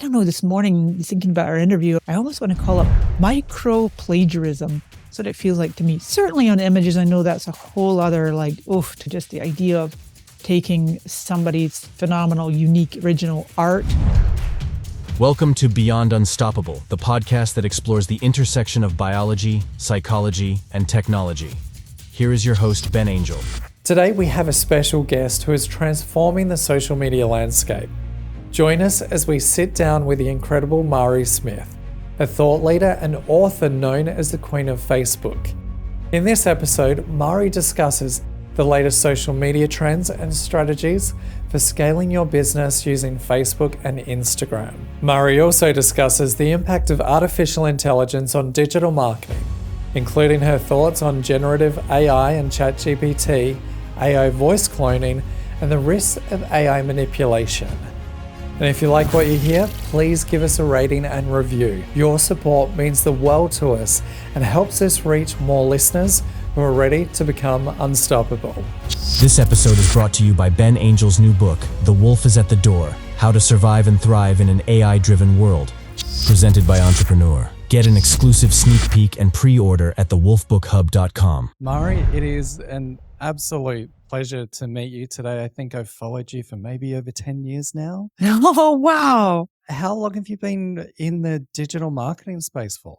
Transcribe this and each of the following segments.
don't know, this morning, thinking about our interview, I almost want to call it micro plagiarism. That's what it feels like to me. Certainly on images, I know that's a whole other to just the idea of taking somebody's phenomenal, unique, original art. Welcome to Beyond Unstoppable, the podcast that explores the intersection of biology, psychology, and technology. Here is your host, Ben Angel. Today we have a special guest who is transforming the social media landscape. Join us as we sit down with the incredible Mari Smith, a thought leader and author known as the Queen of Facebook. In this episode, Mari discusses the latest social media trends and strategies for scaling your business using Facebook and Instagram. Mari also discusses the impact of artificial intelligence on digital marketing, including her thoughts on generative AI and ChatGPT, AI voice cloning, and the risks of AI manipulation. And if you like what you hear, please give us a rating and review. Your support means the world to us and helps us reach more listeners who are ready to become unstoppable. This episode is brought to you by Ben Angel's new book, The Wolf is at the Door: How to Survive and Thrive in an AI-Driven World, presented by Entrepreneur. Get an exclusive sneak peek and pre-order at thewolfbookhub.com. Mari, it is an absolute pleasure to meet you today. I think I've followed you for maybe over 10 years now. Oh, wow. How long have you been in the digital marketing space for?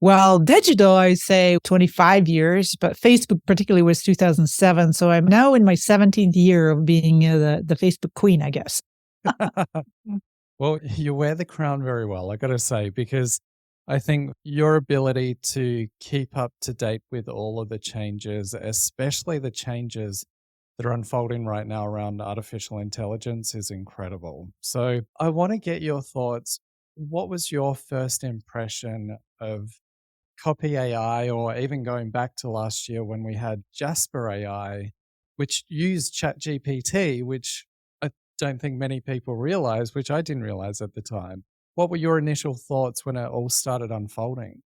Well, digital, I say 25 years, but Facebook particularly was 2007. So I'm now in my 17th year of being the Facebook queen, I guess. Well, you wear the crown very well, I got to say, because I think your ability to keep up to date with all of the changes, especially the changes that are unfolding right now around artificial intelligence, is incredible. So I want to get your thoughts. What was your first impression of Copy AI, or even going back to last year when we had Jasper AI, which used ChatGPT, which I don't think many people realize, which I didn't realize at the time. What were your initial thoughts when it all started unfolding?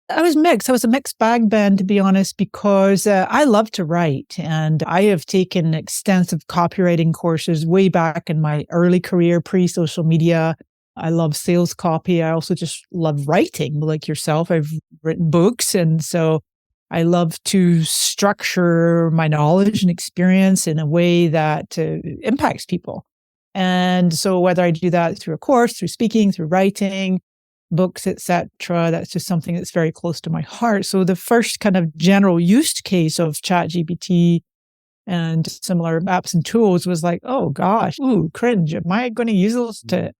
I was mixed. I was a mixed bag, Ben, to be honest, because I love to write, and I have taken extensive copywriting courses way back in my early career, pre-social media. I love sales copy. I also just love writing, like yourself. I've written books, and so I love to structure my knowledge and experience in a way that impacts people. And so whether I do that through a course, through speaking, through writing, books, etc., that's just something that's very close to my heart. So the first kind of general use case of ChatGPT and similar apps and tools was like, oh gosh, cringe. Am I going to use those to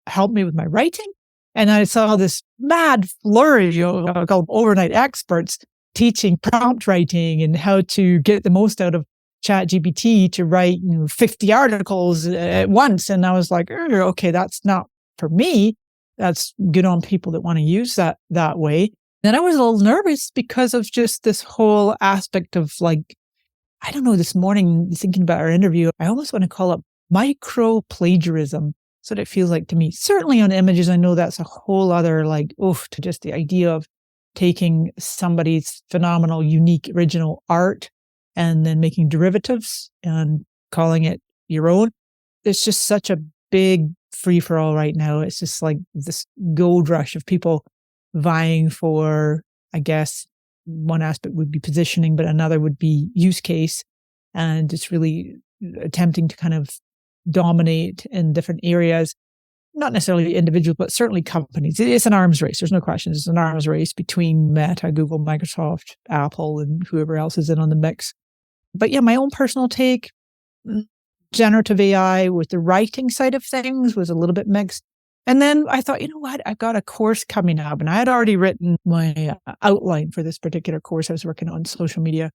help me with my writing? And I saw this mad flurry called overnight experts teaching prompt writing and how to get the most out of ChatGPT to write 50 articles at once. And I was like, okay, that's not for me. That's good on people that want to use that way. Then I was a little nervous because of just this whole aspect of I don't know, this morning, thinking about our interview, I almost want to call it micro plagiarism. That's what it feels like to me. Certainly on images, I know that's a whole other to just the idea of taking somebody's phenomenal, unique, original art and then making derivatives and calling it your own. It's just such a big free-for-all right now. It's just like this gold rush of people vying for, I guess, one aspect would be positioning, but another would be use case. And it's really attempting to kind of dominate in different areas, not necessarily individuals, but certainly companies. It's an arms race. There's no question. It's an arms race between Meta, Google, Microsoft, Apple, and whoever else is in on the mix. But yeah, my own personal take, generative AI with the writing side of things was a little bit mixed. And then I thought, you know what? I've got a course coming up, and I had already written my outline for this particular course I was working on social media.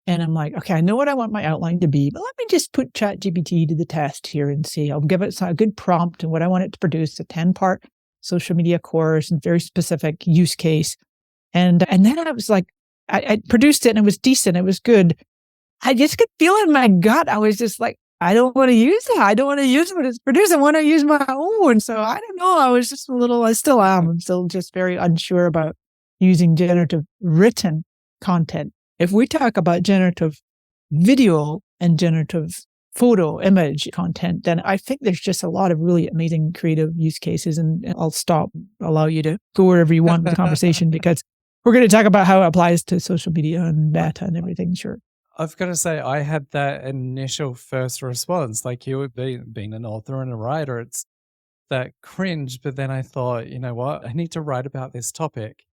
And I'm like, okay, I know what I want my outline to be, but let me just put ChatGPT to the test here and see. I'll give it a good prompt and what I want it to produce, a 10-part social media course and very specific use case. And then I was like, I produced it and it was decent. It was good. I just could feel it in my gut. I was just like, I don't want to use that. I don't want to use what it's produced. I want to use my own. So I don't know. I was just I still am. I'm still just very unsure about using generative written content. If we talk about generative video and generative photo, image content, then I think there's just a lot of really amazing creative use cases. And I'll stop, allow you to go wherever you want with the conversation, because we're going to talk about how it applies to social media and meta and everything. Sure. I've got to say, I had that initial first response, like you would be being an author and a writer. It's that cringe, but then I thought, you know what? I need to write about this topic.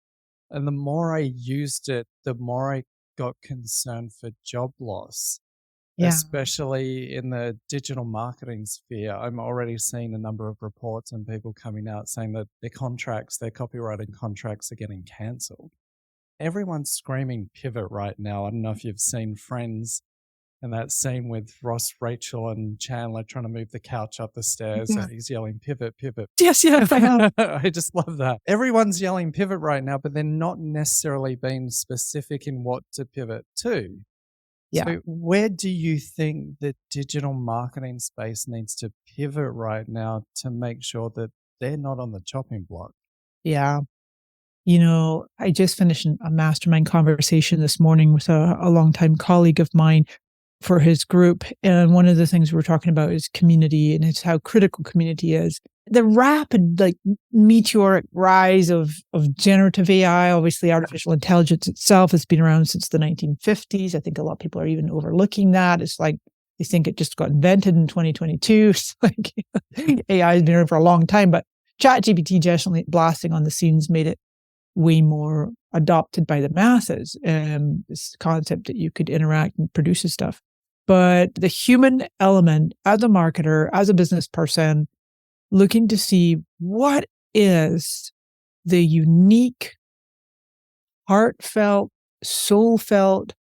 And the more I used it, the more I got concerned for job loss, Yeah. especially in the digital marketing sphere. I'm already seeing a number of reports and people coming out saying that their copywriting contracts are getting cancelled. Everyone's screaming pivot right now. I don't know if you've seen Friends and that scene with Ross, Rachel, and Chandler trying to move the couch up the stairs. Yeah. And he's yelling, pivot, pivot. Yes, I have. I just love that. Everyone's yelling pivot right now, but they're not necessarily being specific in what to pivot to. Yeah. So where do you think the digital marketing space needs to pivot right now to make sure that they're not on the chopping block? Yeah. I just finished a mastermind conversation this morning with a longtime colleague of mine for his group. And one of the things we're talking about is community, and it's how critical community is. The rapid, meteoric rise of generative AI, obviously artificial intelligence itself has been around since the 1950s. I think a lot of people are even overlooking that. It's like they think it just got invented in 2022. It's like AI has been around for a long time, but ChatGPT definitely blasting on the scenes made it way more adopted by the masses. This concept that you could interact and produce this stuff. But the human element as a marketer, as a business person, looking to see what is the unique, heartfelt, soul-felt,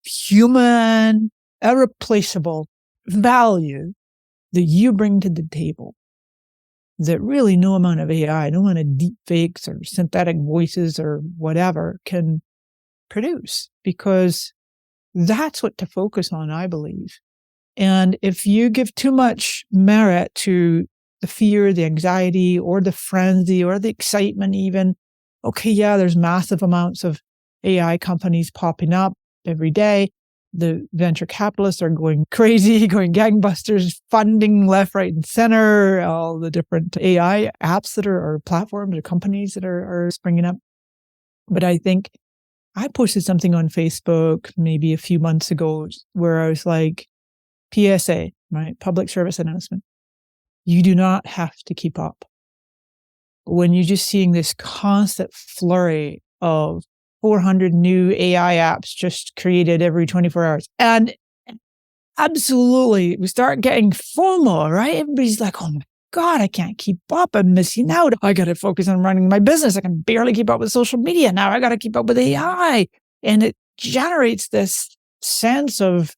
human, irreplaceable value that you bring to the table that really no amount of AI, no amount of deep fakes or synthetic voices or whatever can produce, because that's what to focus on, I believe. And if you give too much merit to the fear, the anxiety, or the frenzy, or the excitement even, okay, yeah, there's massive amounts of AI companies popping up every day. The venture capitalists are going crazy, going gangbusters, funding left, right, and center, all the different AI apps that or platforms or companies that are springing up. But I think I posted something on Facebook maybe a few months ago where I was like, PSA, right? Public service announcement. You do not have to keep up. When you're just seeing this constant flurry of 400 new AI apps just created every 24 hours. And absolutely, we start getting FOMO, right? Everybody's like, oh my God, I can't keep up. I'm missing out. I got to focus on running my business. I can barely keep up with social media. Now I got to keep up with AI. And it generates this sense of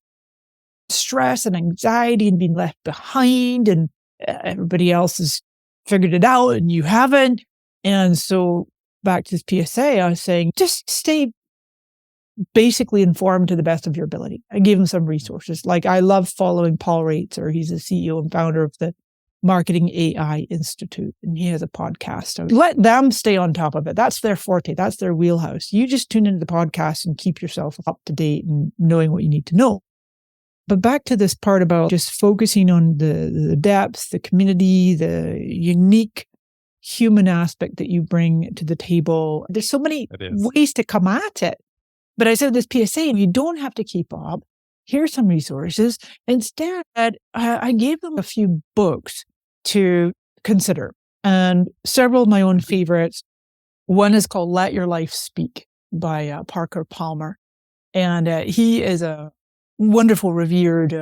stress and anxiety and being left behind, and everybody else has figured it out and you haven't. And so back to this PSA, I was saying, just stay basically informed to the best of your ability. I gave him some resources. Like I love following Paul Raitzer. He's the CEO and founder of the Marketing AI Institute, and he has a podcast. So let them stay on top of it. That's their forte. That's their wheelhouse. You just tune into the podcast and keep yourself up to date and knowing what you need to know. But back to this part about just focusing on the depth, the community, the unique human aspect that you bring to the table. There's so many ways to come at it. But I said this PSA, you don't have to keep up. Here's some resources. Instead, I gave them a few books to consider, and several of my own favorites. One is called Let Your Life Speak by Parker Palmer. And he is a wonderful, revered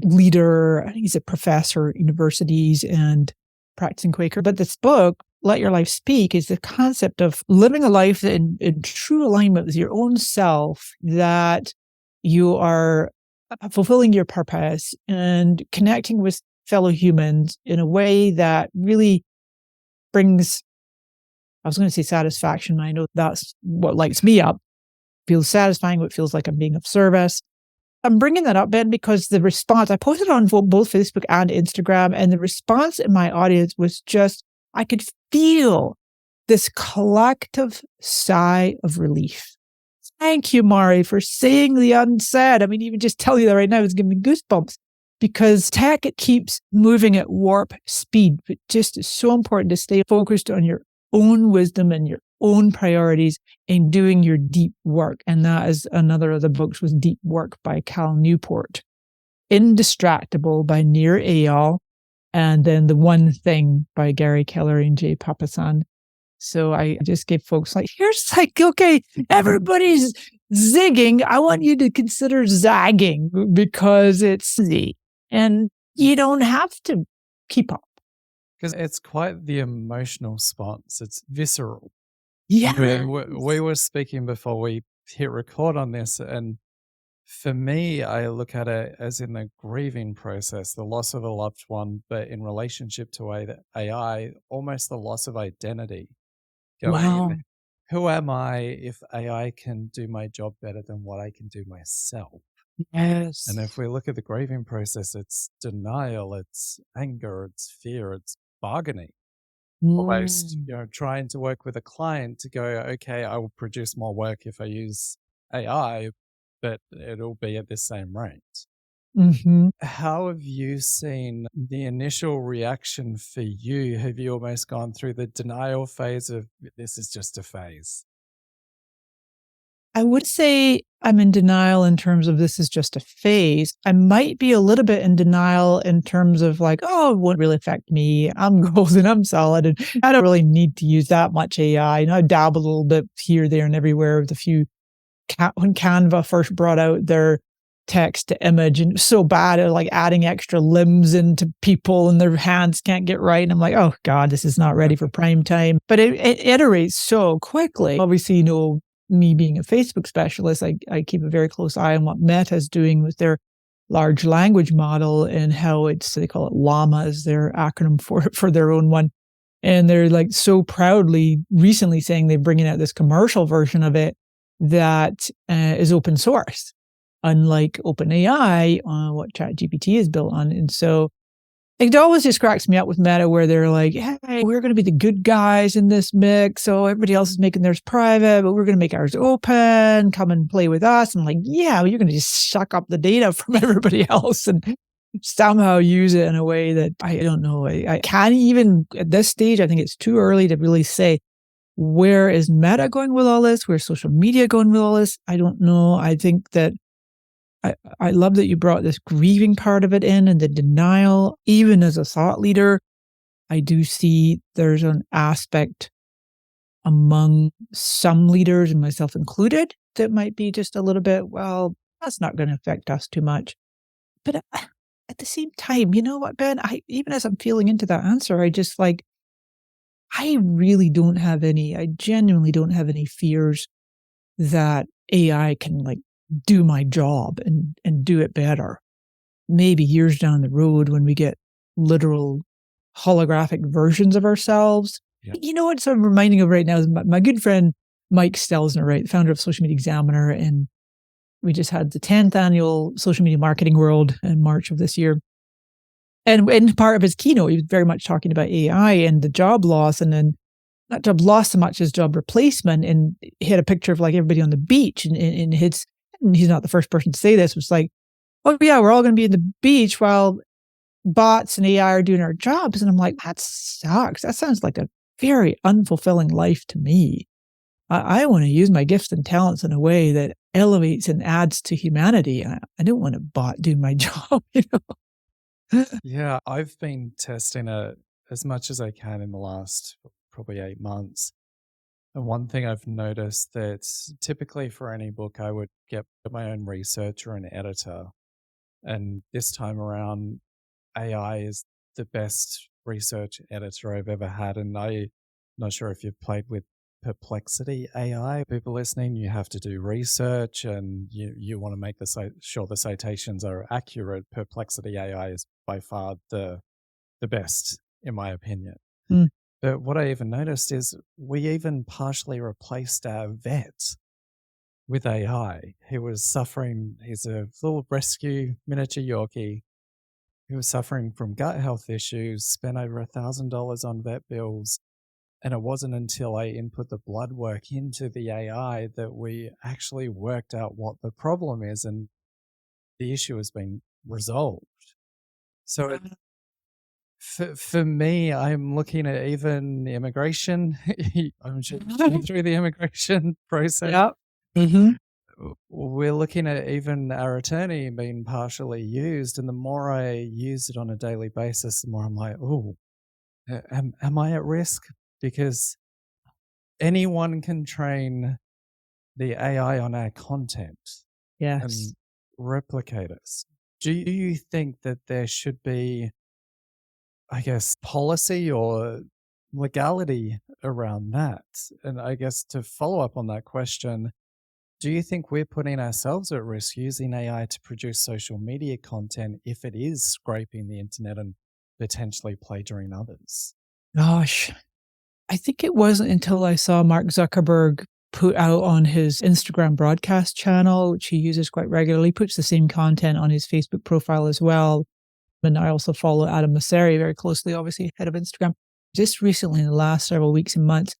leader. He's a professor at universities and practicing Quaker. But this book, Let Your Life Speak, is the concept of living a life in true alignment with your own self, that you are fulfilling your purpose and connecting with fellow humans in a way that really brings, I was going to say satisfaction. I know that's what lights me up. Feels satisfying, what feels like I'm being of service. I'm bringing that up, Ben, because the response, I posted on both Facebook and Instagram, and the response in my audience was just, I could feel this collective sigh of relief. Thank you, Mari, for saying the unsaid. I mean, even just telling you that right now is giving me goosebumps. because tech, it keeps moving at warp speed, but just it's so important to stay focused on your own wisdom and your own priorities in doing your deep work. And that is another of the books, was Deep Work by Cal Newport. Indistractable by Nir Eyal, and then The One Thing by Gary Keller and Jay Papasan. So I just give folks like, here's like, okay, everybody's zigging. I want you to consider zagging because it's Z. And you don't have to keep up. Because it's quite the emotional response. It's visceral. Yeah. We were speaking before we hit record on this, and for me, I look at it as in the grieving process, the loss of a loved one, but in relationship to AI, almost the loss of identity. Wow. Going, who am I if AI can do my job better than what I can do myself? Yes. And if we look at the grieving process, it's denial, it's anger, it's fear, it's bargaining. Almost, trying to work with a client to go, okay, I will produce more work if I use AI, but it'll be at the same rate. Mm-hmm. How have you seen the initial reaction for you? Have you almost gone through the denial phase of this is just a phase? I would say I'm in denial in terms of this is just a phase. I might be a little bit in denial in terms of like, oh, it won't really affect me. I'm golden, I'm solid, and I don't really need to use that much AI. And I dabble a little bit here, there, and everywhere with a few. When Canva first brought out their text to image, and it was so bad at like adding extra limbs into people and their hands can't get right. And I'm like, oh God, this is not ready for prime time. But it iterates so quickly. Obviously, me being a Facebook specialist, I keep a very close eye on what Meta is doing with their large language model and how they call it Llama is their acronym for their own one. And they're like so proudly recently saying they're bringing out this commercial version of it that is open source, unlike OpenAI, what ChatGPT is built on. And so it always just cracks me up with Meta where they're like, hey, we're going to be the good guys in this mix. So everybody else is making theirs private, but we're going to make ours open. Come and play with us. And I'm like, yeah, well, you're going to just suck up the data from everybody else and somehow use it in a way that I don't know. I can't even at this stage. I think it's too early to really say, where is Meta going with all this? Where's social media going with all this? I don't know. I think that I love that you brought this grieving part of it in and the denial. Even as a thought leader, I do see there's an aspect among some leaders, and myself included, that might be just a little bit, well, that's not going to affect us too much. But at the same time, you know what, Ben? Even as I'm feeling into that answer, I just like, I genuinely don't have any fears that AI can like do my job and do it better. Maybe years down the road when we get literal holographic versions of ourselves. Yeah. You know what? So I'm reminding of right now is my good friend Mike Stelzner, right, the founder of Social Media Examiner, and we just had the 10th annual Social Media Marketing World in March of this year. And in part of his keynote, he was very much talking about AI and the job loss, and then not job loss so much as job replacement. And he had a picture of like everybody on the beach, and he's not the first person to say this. It was like, oh yeah, we're all going to be in the beach while bots and AI are doing our jobs. And I'm like, that sucks. That sounds like a very unfulfilling life to me. I want to use my gifts and talents in a way that elevates and adds to humanity. I don't want a bot do my job, you know? Yeah, I've been testing it as much as I can in the last probably 8 months. And one thing I've noticed that typically for any book, I would get my own researcher and editor. And this time around, AI is the best research editor I've ever had. And I'm not sure if you've played with Perplexity AI. People listening, you have to do research and you want to make sure the citations are accurate. Perplexity AI is by far the best, in my opinion. Mm. But what I even noticed is we even partially replaced our vet with AI. He was suffering, he's a little rescue miniature Yorkie. He was suffering from gut health issues, spent over $1,000 on vet bills. And it wasn't until I input the blood work into the AI that we actually worked out what the problem is and the issue has been resolved. So for me, I'm looking at even immigration. I'm just going through the immigration process. Yeah. Mm-hmm. We're looking at even our attorney being partially used, and the more I use it on a daily basis, the more I'm like, oh, am I at risk? Because anyone can train the AI on our content Yes. and replicate us. Do you think that there should be, I guess, policy or legality around that? And I guess to follow up on that question, do you think we're putting ourselves at risk using AI to produce social media content if it is scraping the internet and potentially plagiarizing others? Gosh, I think it wasn't until I saw Mark Zuckerberg put out on his Instagram broadcast channel, which he uses quite regularly, puts the same content on his Facebook profile as well. And I also follow Adam Mosseri very closely, obviously, head of Instagram. Just recently, in the last several weeks and months,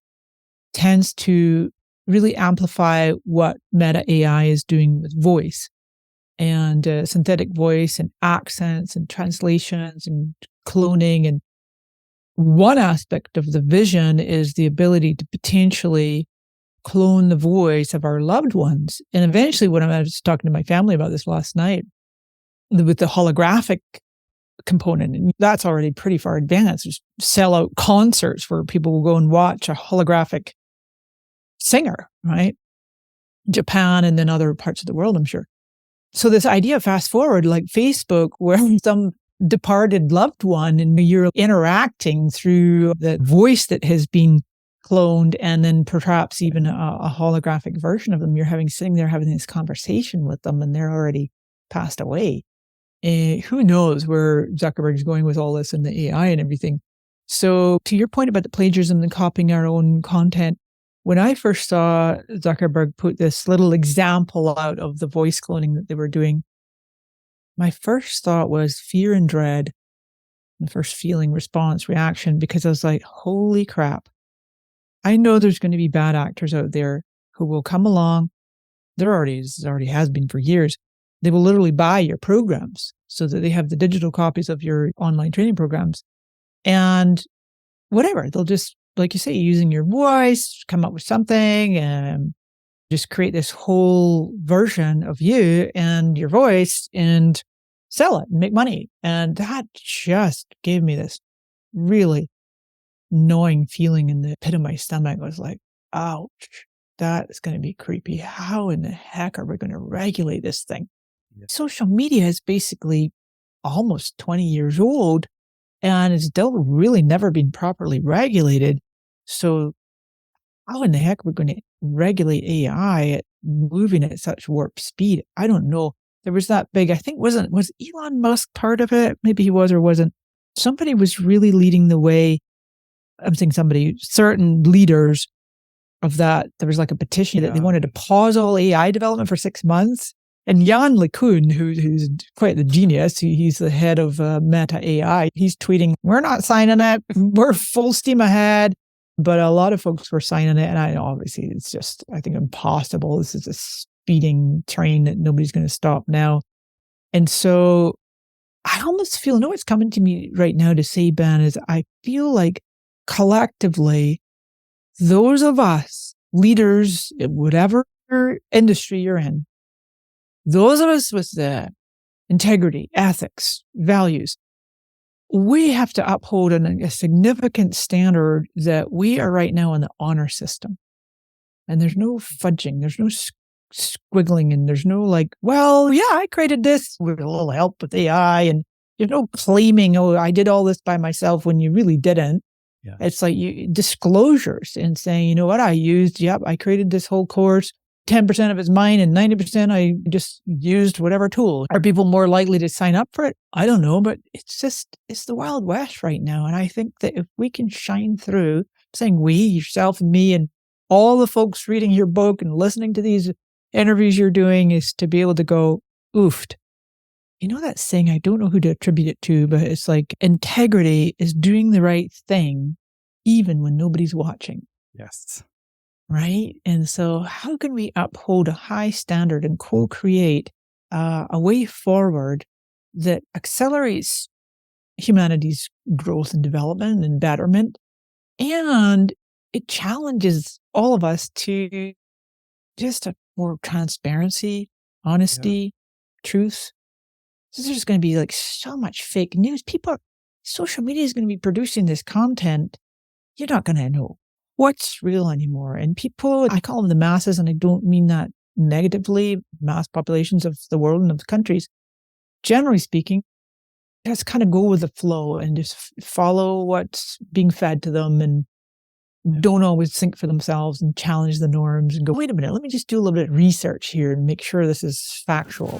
tends to really amplify what Meta AI is doing with voice and synthetic voice and accents and translations and cloning. And one aspect of the vision is the ability to potentially clone the voice of our loved ones. And eventually, when I was talking to my family about this last night, with the holographic component, and that's already pretty far advanced. There's sell out concerts where people will go and watch a holographic singer, right? Japan and then other parts of the world, I'm sure. So this idea, fast forward, like Facebook, where some departed loved one and you're interacting through the voice that has been cloned, and then perhaps even a holographic version of them. You're sitting there having this conversation with them, and they're already passed away. Who knows where Zuckerberg's going with all this and the AI and everything. So to your point about the plagiarism and copying our own content, when I first saw Zuckerberg put this little example out of the voice cloning that they were doing, my first thought was fear and dread, the first feeling, response, reaction, because I was like, holy crap. I know there's going to be bad actors out there who will come along. There already has been for years. They will literally buy your programs so that they have the digital copies of your online training programs. And whatever, they'll just, like you say, using your voice, come up with something and just create this whole version of you and your voice and sell it and make money. And that just gave me this really gnawing feeling in the pit of my stomach. I was like, ouch, that is going to be creepy. How in the heck are we going to regulate this thing? Yeah. Social media is basically almost 20 years old and it's still really never been properly regulated. So how in the heck are we going to regulate AI at moving at such warp speed? I don't know. There was that big, I think, was Elon Musk part of it? Maybe he was or wasn't. Somebody was really leading the way. I'm saying certain leaders of that. There was like a petition that they wanted to pause all AI development for 6 months. And Jan LeCun, who's quite the genius, he's the head of Meta AI, he's tweeting, we're not signing it. We're full steam ahead. But a lot of folks were signing it. And obviously it's just, I think, impossible. This is a speeding train that nobody's going to stop now. And so I almost feel, what's coming to me right now to say, Ben, is I feel like collectively, those of us, leaders, whatever industry you're in, those of us with the integrity, ethics, values, we have to uphold a significant standard that we are right now in the honor system. And there's no fudging, there's no squiggling, and there's no like, well, yeah, I created this with a little help with AI. And there's no claiming, oh, I did all this by myself when you really didn't. Yeah. It's like disclosures and saying, you know what, I created this whole course. 10% of it's mine and 90% I just used whatever tool. Are people more likely to sign up for it? I don't know, but it's the Wild West right now. And I think that if we can shine through, I'm saying we, yourself and me and all the folks reading your book and listening to these interviews you're doing, is to be able to go, oofed. You know that saying, I don't know who to attribute it to, but it's like integrity is doing the right thing even when nobody's watching. Yes. Right? And so how can we uphold a high standard and co-create a way forward that accelerates humanity's growth and development and betterment. And it challenges all of us to just a more transparency, Yeah. honesty, truth. So there's going to be like so much fake news. Social media is going to be producing this content. You're not going to know what's real anymore. And people, I call them the masses, and I don't mean that negatively, mass populations of the world and of the countries, generally speaking, just kind of go with the flow and just follow what's being fed to them and don't always think for themselves and challenge the norms and go, wait a minute, let me just do a little bit of research here and make sure this is factual.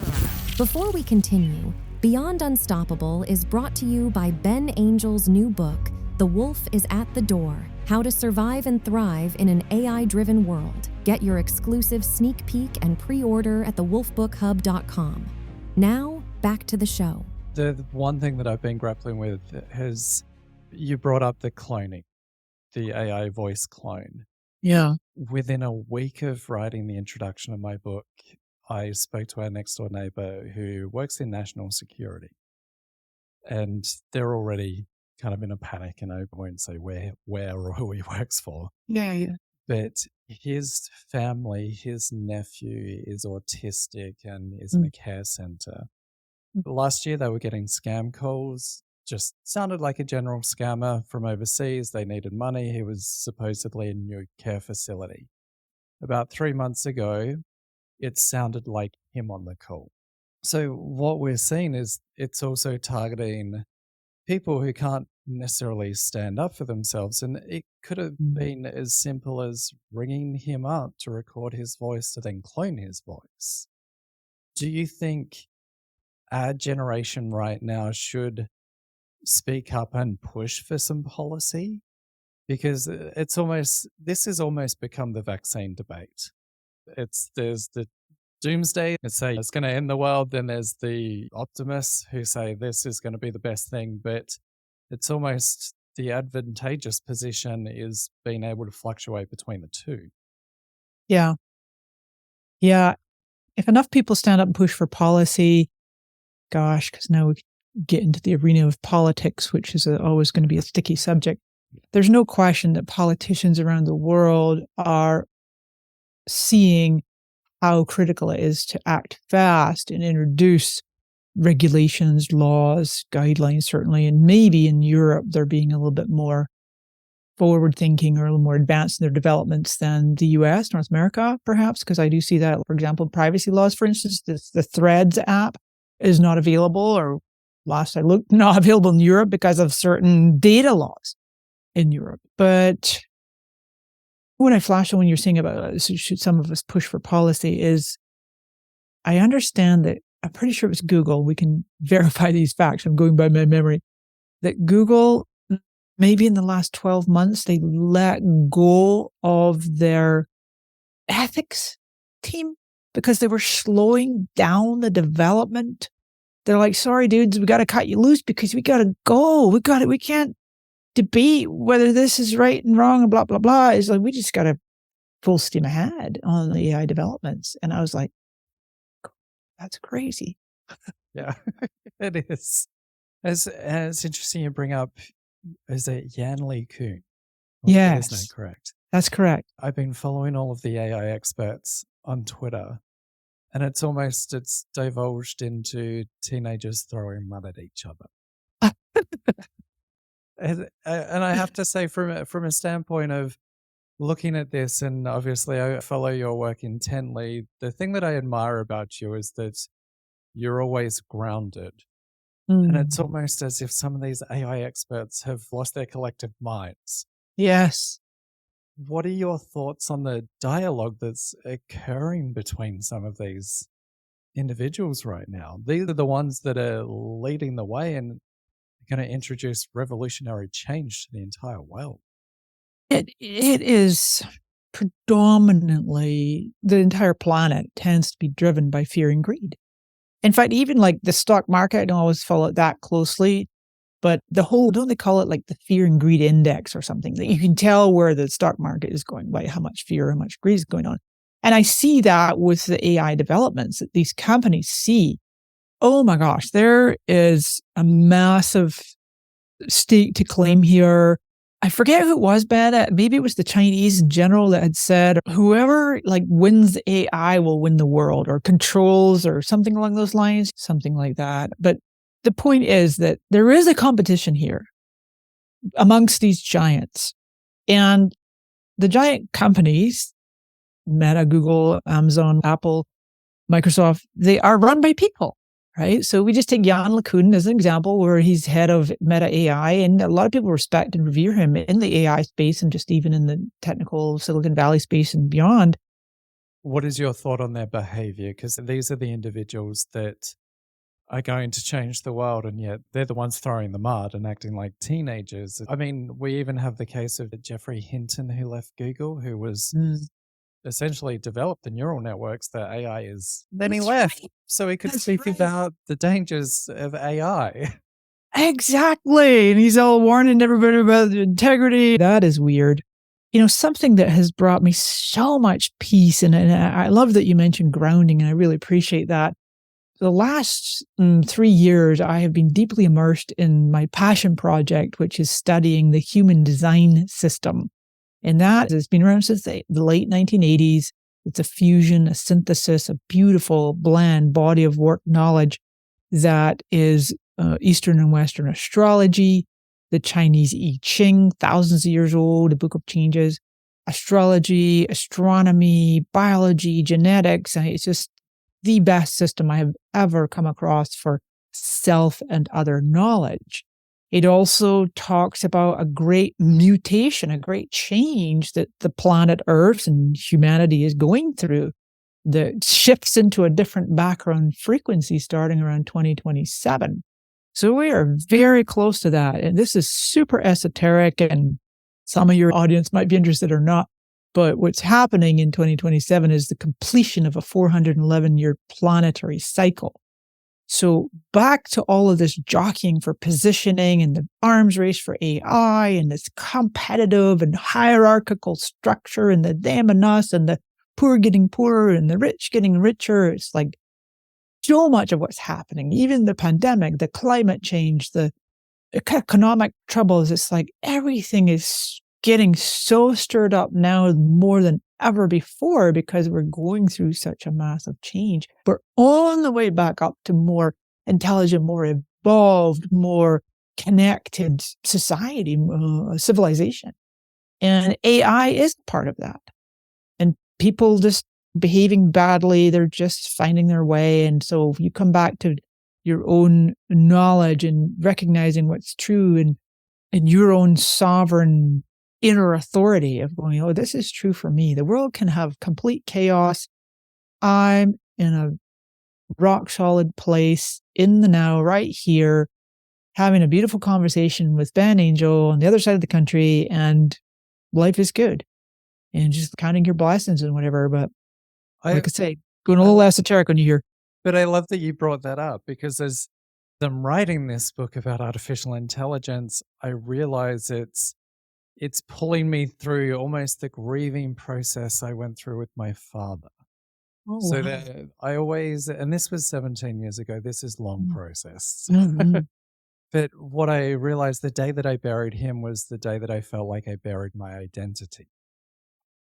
Before we continue, Beyond Unstoppable is brought to you by Ben Angel's new book, The Wolf is at the Door: How to Survive and Thrive in an AI-Driven World. Get your exclusive sneak peek and pre-order at thewolfbookhub.com. Now, back to the show. The one thing that I've been grappling with is you brought up the cloning, the AI voice clone. Yeah. Within a week of writing the introduction of my book, I spoke to our next door neighbor who works in national security. And they're already kind of in a panic, and I won't say where or who he works for. Yeah. But his family, his nephew is autistic and is in a care center. Last year, they were getting scam calls. Just sounded like a general scammer from overseas. They needed money. He was supposedly in a new care facility. About 3 months ago, it sounded like him on the call. So what we're seeing is it's also targeting people who can't necessarily stand up for themselves. And it could have been as simple as ringing him up to record his voice to then clone his voice. Do you think our generation right now should speak up and push for some policy? Because this has almost become the vaccine debate. There's the doomsday that say it's going to end the world, then there's the optimists who say this is going to be the best thing, but it's almost the advantageous position is being able to fluctuate between the two. Yeah. If enough people stand up and push for policy, gosh, because now we get into the arena of politics, which is always going to be a sticky subject. There's no question that politicians around the world are seeing how critical it is to act fast and introduce regulations, laws, guidelines, certainly. And maybe in Europe, they're being a little bit more forward thinking or a little more advanced in their developments than the US, North America, perhaps, because I do see that, for example, privacy laws, for instance, the Threads app is not available, or last I looked, not available in Europe because of certain data laws in Europe. But when I flash on when you're saying about should some of us push for policy is, I understand that, I'm pretty sure it was Google, we can verify these facts, I'm going by my memory, that Google, maybe in the last 12 months, they let go of their ethics team because they were slowing down the development. They're like, sorry, dudes, we got to cut you loose because we got to go. We can't debate whether this is right and wrong and blah, blah, blah. It's like, we just got to full steam ahead on the AI developments. And I was like, that's crazy. Yeah, it is. It's interesting you bring up, is it Yanli Kuhn? Yes. Isn't that correct? That's correct. I've been following all of the AI experts on Twitter, and it's divulged into teenagers throwing mud at each other. And I have to say, from a standpoint of looking at this, and obviously I follow your work intently, the thing that I admire about you is that you're always grounded. And it's almost as if some of these AI experts have lost their collective minds. Yes. What are your thoughts on the dialogue that's occurring between some of these individuals right now? These are the ones that are leading the way and going to introduce revolutionary change to the entire world. It is predominantly, the entire planet tends to be driven by fear and greed. In fact, even like the stock market, I don't always follow it that closely, but don't they call it like the fear and greed index or something, that you can tell where the stock market is going by how much fear, how much greed is going on. And I see that with the AI developments that these companies see, oh my gosh, there is a massive stake to claim here. I forget who it was, Ben. Maybe it was the Chinese in general that had said, whoever like wins AI will win the world or controls or something along those lines, something like that. But the point is that there is a competition here amongst these giants. And the giant companies, Meta, Google, Amazon, Apple, Microsoft, they are run by people, right? So we just take Jan LeCun as an example, where he's head of Meta AI, and a lot of people respect and revere him in the AI space and just even in the technical Silicon Valley space and beyond. What is your thought on their behavior? Because these are the individuals that are going to change the world, and yet they're the ones throwing the mud and acting like teenagers. I mean, we even have the case of Jeffrey Hinton, who left Google, who was essentially developed the neural networks that AI is. Then he left, so he could speak about the dangers of AI. Exactly. And he's all warning everybody about the integrity. That is weird. Something that has brought me so much peace, and I love that you mentioned grounding, and I really appreciate that. The last 3 years, I have been deeply immersed in my passion project, which is studying the human design system. And that has been around since the late 1980s. It's a fusion, a synthesis, a beautiful blend body of work knowledge that is Eastern and Western astrology, the Chinese I Ching, thousands of years old, the Book of Changes, astrology, astronomy, biology, genetics. And it's just the best system I have ever come across for self and other knowledge. It also talks about a great mutation, a great change that the planet Earth and humanity is going through that shifts into a different background frequency starting around 2027. So we are very close to that. And this is super esoteric, and some of your audience might be interested or not. But what's happening in 2027 is the completion of a 411-year planetary cycle. So back to all of this jockeying for positioning and the arms race for AI and this competitive and hierarchical structure and the them and us and the poor getting poorer and the rich getting richer. It's like so much of what's happening, even the pandemic, the climate change, the economic troubles. It's like everything is getting so stirred up now more than ever before because we're going through such a massive change. We're on the way back up to more intelligent, more evolved, more connected society, civilization. And AI is part of that. And people just behaving badly, they're just finding their way. And so if you come back to your own knowledge and recognizing what's true and your own sovereign inner authority of going, oh, this is true for me. The world can have complete chaos. I'm in a rock solid place in the now, right here, having a beautiful conversation with Ben Angel on the other side of the country, and life is good. And just counting your blessings and whatever. But like I say, going a little esoteric when you hear. But I love that you brought that up, because as I'm writing this book about artificial intelligence, I realize it's pulling me through almost the grieving process I went through with my father. Oh, So wow. that I always, and this was 17 years ago, this is long process. Mhm. But what I realized the day that I buried him was the day that I felt like I buried my identity.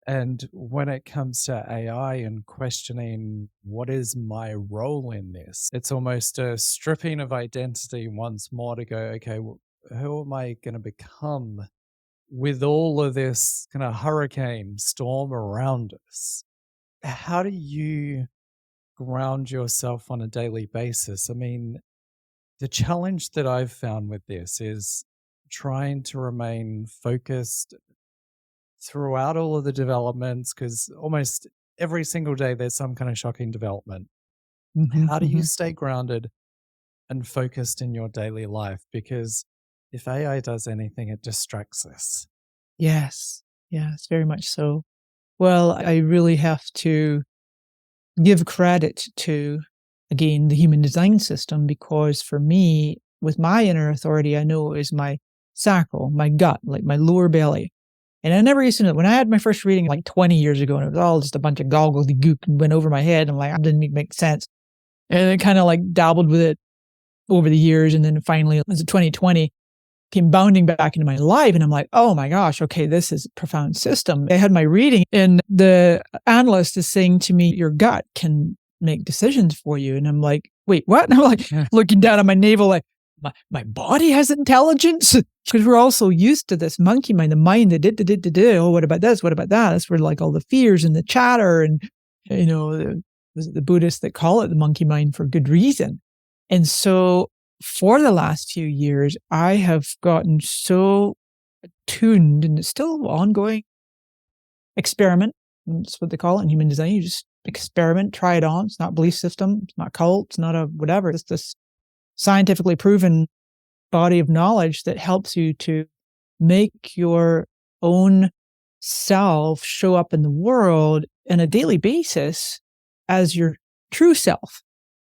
And when it comes to AI and questioning what is my role in this, it's almost a stripping of identity once more to go, okay, well, who am I going to become with all of this kind of hurricane storm around us? How do you ground yourself on a daily basis? I mean, the challenge that I've found with this is trying to remain focused throughout all of the developments, because almost every single day there's some kind of shocking development. Mhm, How do you mhm. stay grounded and focused in your daily life? Because if AI does anything, it distracts us. Yes. Yes, very much so. Well, I really have to give credit to, again, the human design system, because for me, with my inner authority, I know it is my sacral, my gut, like my lower belly. And I never used to know. When I had my first reading like 20 years ago, and it was all just a bunch of gobbledygook and went over my head, and like, it didn't make sense. And I kind of like dabbled with it over the years. And then finally, it was 2020. came bounding back into my life. And I'm like, oh my gosh, okay, this is a profound system. I had my reading and the analyst is saying to me, your gut can make decisions for you. And I'm like, wait, what? And I'm like looking down at my navel, like, my body has intelligence? Because we're all so used to this monkey mind, the mind that did. Oh, what about this? What about that? That's where like all the fears and the chatter and, the Buddhists that call it the monkey mind for good reason. And so for the last few years, I have gotten so attuned, and it's still an ongoing experiment. That's what they call it in human design. You just experiment, try it on. It's not a belief system. It's not cult. It's not a whatever. It's this scientifically proven body of knowledge that helps you to make your own self show up in the world on a daily basis as your true self.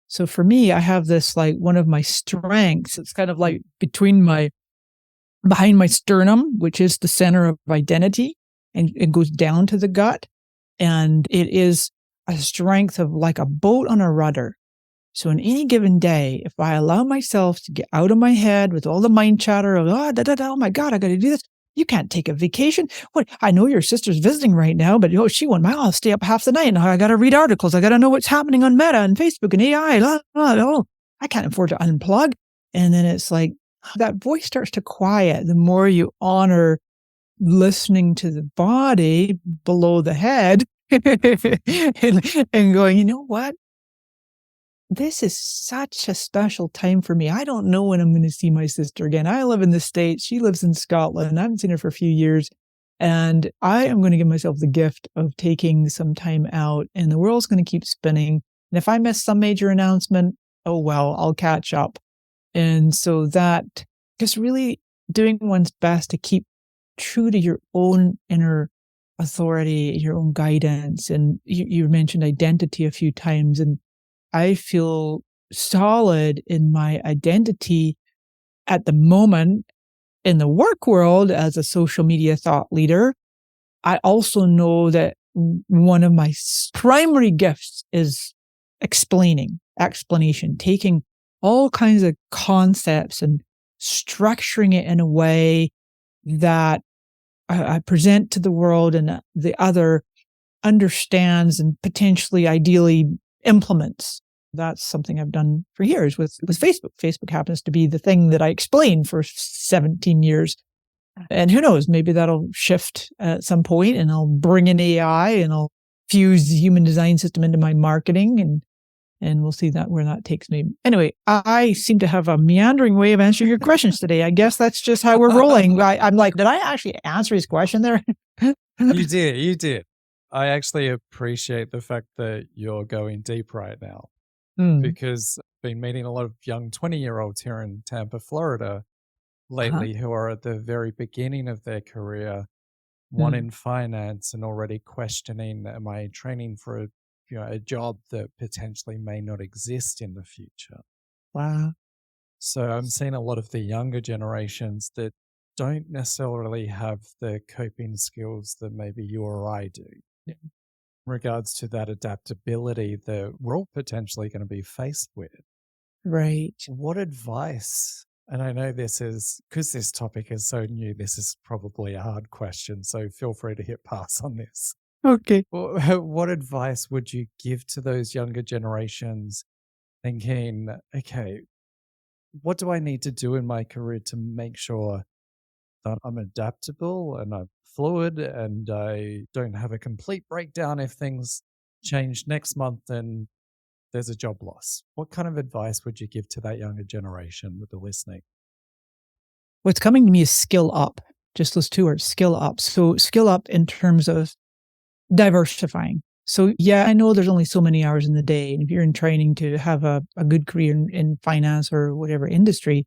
So for me, I have this like one of my strengths. It's kind of like behind my sternum, which is the center of identity, and it goes down to the gut. And it is a strength of like a boat on a rudder. So in any given day, if I allow myself to get out of my head with all the mind chatter of, oh my God, I got to do this. You can't take a vacation. What? I know your sister's visiting right now, but she won't. I'll stay up half the night and I got to read articles. I got to know what's happening on Meta and Facebook and AI. I can't afford to unplug. And then it's like that voice starts to quiet the more you honor listening to the body below the head and going, you know what? This is such a special time for me. I don't know when I'm going to see my sister again. I live in the States. She lives in Scotland. I haven't seen her for a few years. And I am going to give myself the gift of taking some time out, and the world's going to keep spinning. And if I miss some major announcement, oh, well, I'll catch up. And so that just really doing one's best to keep true to your own inner authority, your own guidance. And you mentioned identity a few times, and I feel solid in my identity at the moment in the work world as a social media thought leader. I also know that one of my primary gifts is explanation, taking all kinds of concepts and structuring it in a way that I present to the world and the other understands and potentially ideally implements. That's something I've done for years with Facebook. Facebook happens to be the thing that I explained for 17 years. And who knows, maybe that'll shift at some point and I'll bring in AI and I'll fuse the human design system into my marketing and we'll see where that takes me. Anyway, I seem to have a meandering way of answering your questions today. I guess that's just how we're rolling. I'm like, did I actually answer his question there? You did. I actually appreciate the fact that you're going deep right now. Because I've been meeting a lot of young 20-year-olds here in Tampa, Florida lately who are at the very beginning of their career, one in finance and already questioning, am I training for a job that potentially may not exist in the future? Wow. So I'm seeing a lot of the younger generations that don't necessarily have the coping skills that maybe you or I do. Yeah. Regards to that adaptability that we're all potentially going to be faced with. Right. What advice, and I know this is, because this topic is so new, this is probably a hard question, so feel free to hit pass on this. Okay. What advice would you give to those younger generations thinking, okay, what do I need to do in my career to make sure that I'm adaptable and I'm fluid and I don't have a complete breakdown if things change next month and there's a job loss? What kind of advice would you give to that younger generation that are listening? What's coming to me is skill up. Just those two words, skill up. So skill up in terms of diversifying. So yeah, I know there's only so many hours in the day. And if you're in training to have a good career in finance or whatever industry,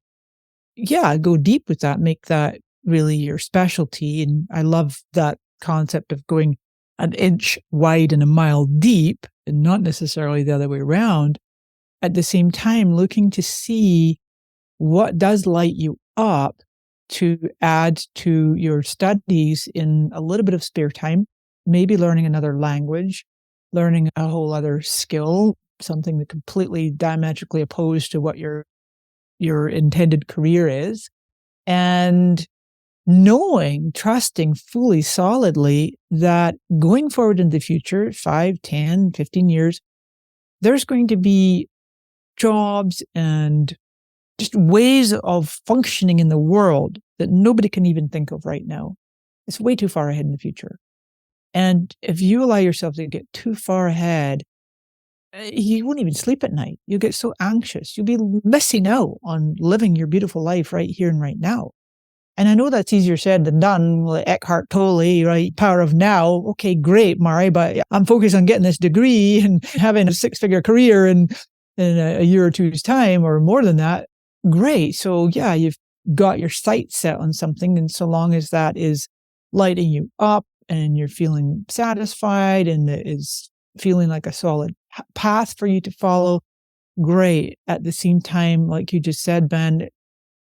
yeah, go deep with that, make that really your specialty. And I love that concept of going an inch wide and a mile deep, and not necessarily the other way around. At the same time, looking to see what does light you up to add to your studies in a little bit of spare time, maybe learning another language, learning a whole other skill, something that completely diametrically opposed to what your intended career is. And knowing, trusting fully, solidly that going forward in the future, 5, 10, 15 years, there's going to be jobs and just ways of functioning in the world that nobody can even think of right now. It's way too far ahead in the future. And if you allow yourself to get too far ahead, you won't even sleep at night. You'll get so anxious. You'll be missing out on living your beautiful life right here and right now. And I know that's easier said than done. Like Eckhart Tolle, right? Power of now. Okay, great, Mari, but I'm focused on getting this degree and having a 6-figure career in a year or two's time or more than that. Great. So yeah, you've got your sights set on something. And so long as that is lighting you up and you're feeling satisfied and it is feeling like a solid path for you to follow, great. At the same time, like you just said, Ben,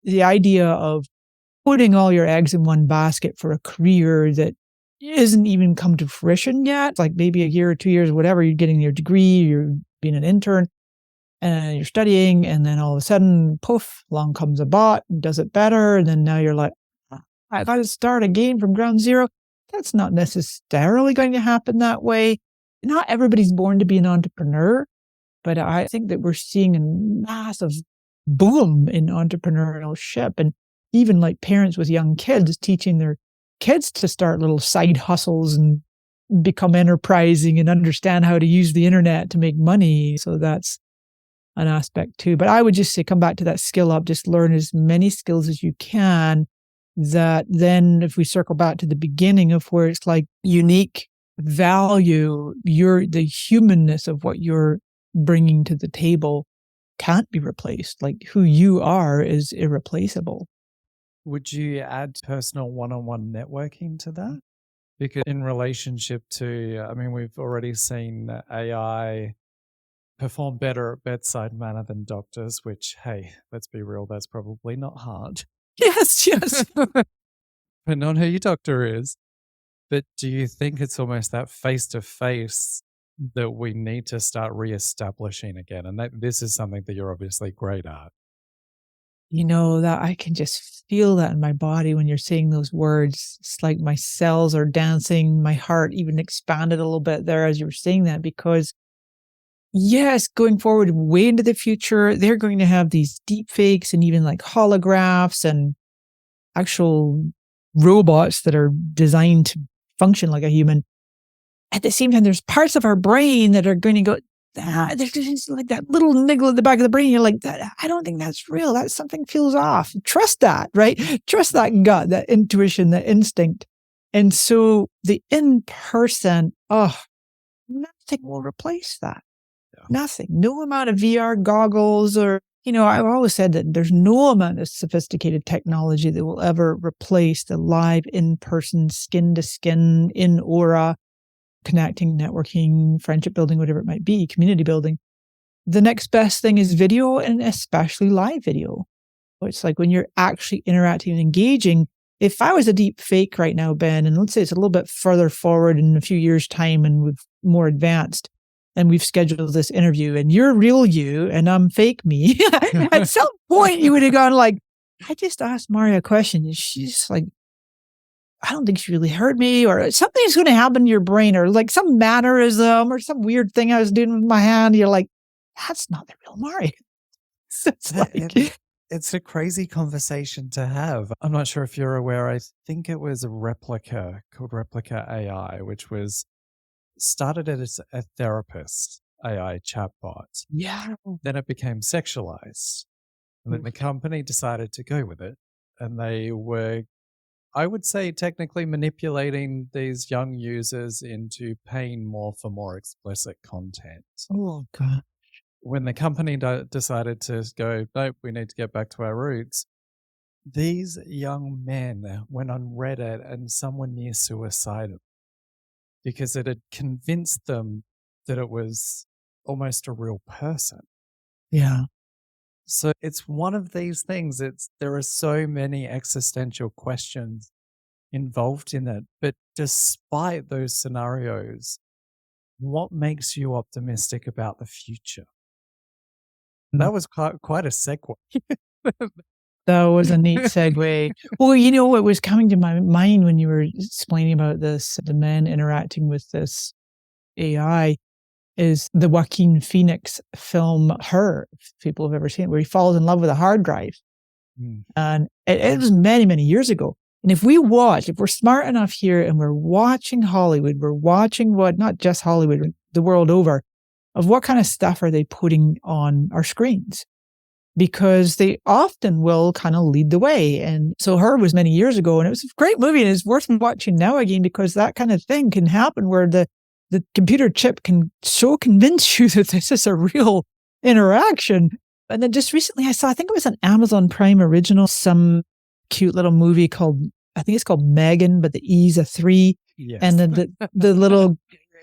the idea of putting all your eggs in one basket for a career that isn't even come to fruition yet, like maybe a year or 2 years, whatever, you're getting your degree, you're being an intern, and you're studying, and then all of a sudden, poof, along comes a bot and does it better, and then now you're like, I got to start again from ground zero. That's not necessarily going to happen that way. Not everybody's born to be an entrepreneur, but I think that we're seeing a massive boom in entrepreneurship, and even like parents with young kids teaching their kids to start little side hustles and become enterprising and understand how to use the internet to make money. So that's an aspect too. But I would just say, come back to that skill up, just learn as many skills as you can. That then if we circle back to the beginning of where it's like unique value, the humanness of what you're bringing to the table can't be replaced. Like who you are is irreplaceable. Would you add personal one-on-one networking to that? Because in relationship to, I mean, we've already seen AI perform better at bedside manner than doctors, which, hey, let's be real, that's probably not hard. Yes, yes. Depending on who your doctor is. But do you think it's almost that face-to-face that we need to start reestablishing again? And this is something that you're obviously great at. That I can just feel that in my body when you're saying those words. It's like my cells are dancing. My heart even expanded a little bit there as you were saying that, because yes, going forward way into the future, they're going to have these deep fakes and even like holographs and actual robots that are designed to function like a human. At the same time, there's parts of our brain that are going to go, there's just like that little niggle at the back of the brain. You're like, I don't think that's real. That something feels off. Trust that, right? Trust that gut, that intuition, that instinct. And so the in-person, nothing will replace that. Yeah. Nothing. No amount of VR goggles or, I've always said that there's no amount of sophisticated technology that will ever replace the live in-person, skin to skin, in aura, connecting, networking, friendship building, whatever it might be, community building. The next best thing is video, and especially live video. It's like when you're actually interacting and engaging. If I was a deep fake right now, Ben, and let's say it's a little bit further forward in a few years' time and we've more advanced, and we've scheduled this interview, and you're real you and I'm fake me, at some point you would have gone like, I just asked Maria a question and she's like, I don't think she really heard me, or something's going to happen in your brain, or like some mannerism or some weird thing I was doing with my hand. You're like, that's not the real Mario. It's a crazy conversation to have. I'm not sure if you're aware. I think it was a Replica called Replica AI, which was started as a therapist AI chatbot. Yeah. Then it became sexualized. And then the company decided to go with it. And they were, I would say, technically manipulating these young users into paying more for more explicit content. Oh, God. When the company decided to go, nope, we need to get back to our roots, these young men went on Reddit and some were near suicide because it had convinced them that it was almost a real person. Yeah. So it's one of these things. There are so many existential questions involved in it. But despite those scenarios, what makes you optimistic about the future? That was quite a segue. That was a neat segue. Well, you know what was coming to my mind when you were explaining about this, the men interacting with this AI, is the Joaquin Phoenix film Her, if people have ever seen it, where he falls in love with a hard drive. And it was many, many years ago. And if we're smart enough here and we're watching Hollywood, we're watching not just Hollywood, the world over, of what kind of stuff are they putting on our screens? Because they often will kind of lead the way. And so Her was many years ago, and it was a great movie, and it's worth watching now again, because that kind of thing can happen where the computer chip can so convince you that this is a real interaction. And then just recently I think it was an Amazon Prime original, some cute little movie called, I think it's called Megan, but the E's a 3. Yes. And then the little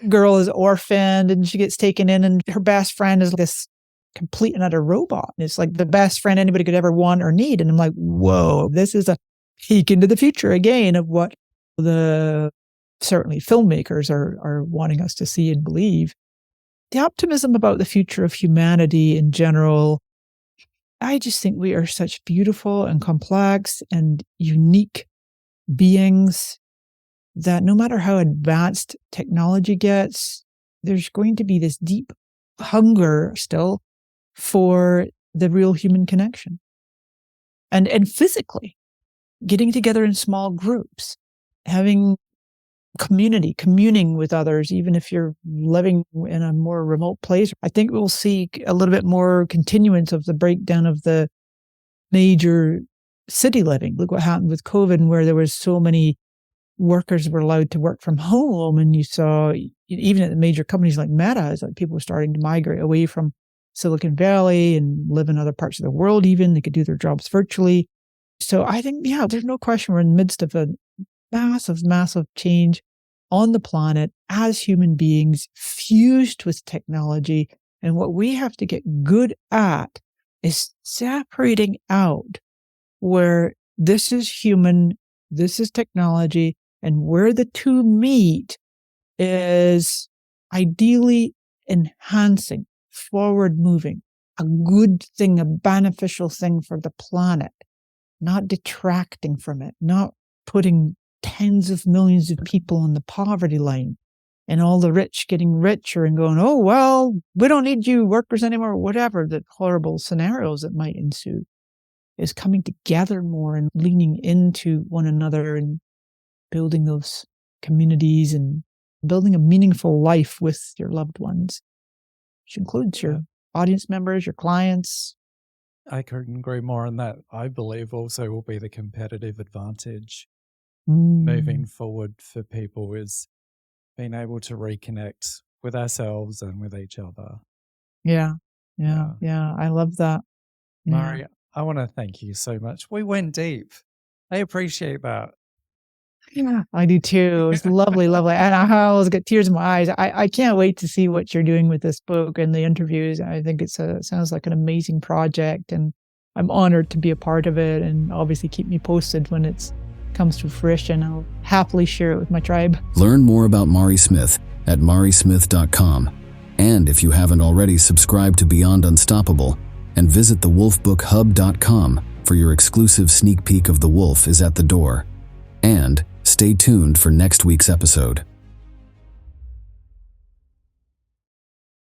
girl is orphaned and she gets taken in, and her best friend is this complete and utter robot. And it's like the best friend anybody could ever want or need. And I'm like, whoa, this is a peek into the future again of what certainly filmmakers are wanting us to see and believe. The optimism about the future of humanity in general, I just think we are such beautiful and complex and unique beings that no matter how advanced technology gets, there's going to be this deep hunger still for the real human connection. And physically, getting together in small groups, having communing with others, even if you're living in a more remote place. I think we'll see a little bit more continuance of the breakdown of the major city living. Look what happened with COVID, and where there was so many workers were allowed to work from home, and you saw even at the major companies like Meta, it's like people were starting to migrate away from Silicon Valley and live in other parts of the world. Even they could do their jobs virtually. So I think, there's no question we're in the midst of a massive change on the planet as human beings, fused with technology. And what we have to get good at is separating out where this is human, this is technology, and where the two meet is ideally enhancing, forward moving, a good thing, a beneficial thing for the planet, not detracting from it, not putting tens of millions of people on the poverty line and all the rich getting richer and going, oh, well, we don't need you workers anymore, whatever the horrible scenarios that might ensue. Is coming together more and leaning into one another and building those communities and building a meaningful life with your loved ones, which includes your audience members, your clients. I couldn't agree more on that. I believe also will be the competitive advantage moving forward for people, is being able to reconnect with ourselves and with each other. Yeah. I love that. Mari, I want to thank you so much. We went deep. I appreciate that. Yeah, I do too. It's lovely. And I always get tears in my eyes. I can't wait to see what you're doing with this book and the interviews. I think it sounds like an amazing project, and I'm honored to be a part of it. And obviously keep me posted when it comes to fruition. I'll happily share it with my tribe. Learn more about Mari Smith at marismith.com. And if you haven't already, subscribe to Beyond Unstoppable and visit thewolfbookhub.com for your exclusive sneak peek of The Wolf is at the Door. And stay tuned for next week's episode.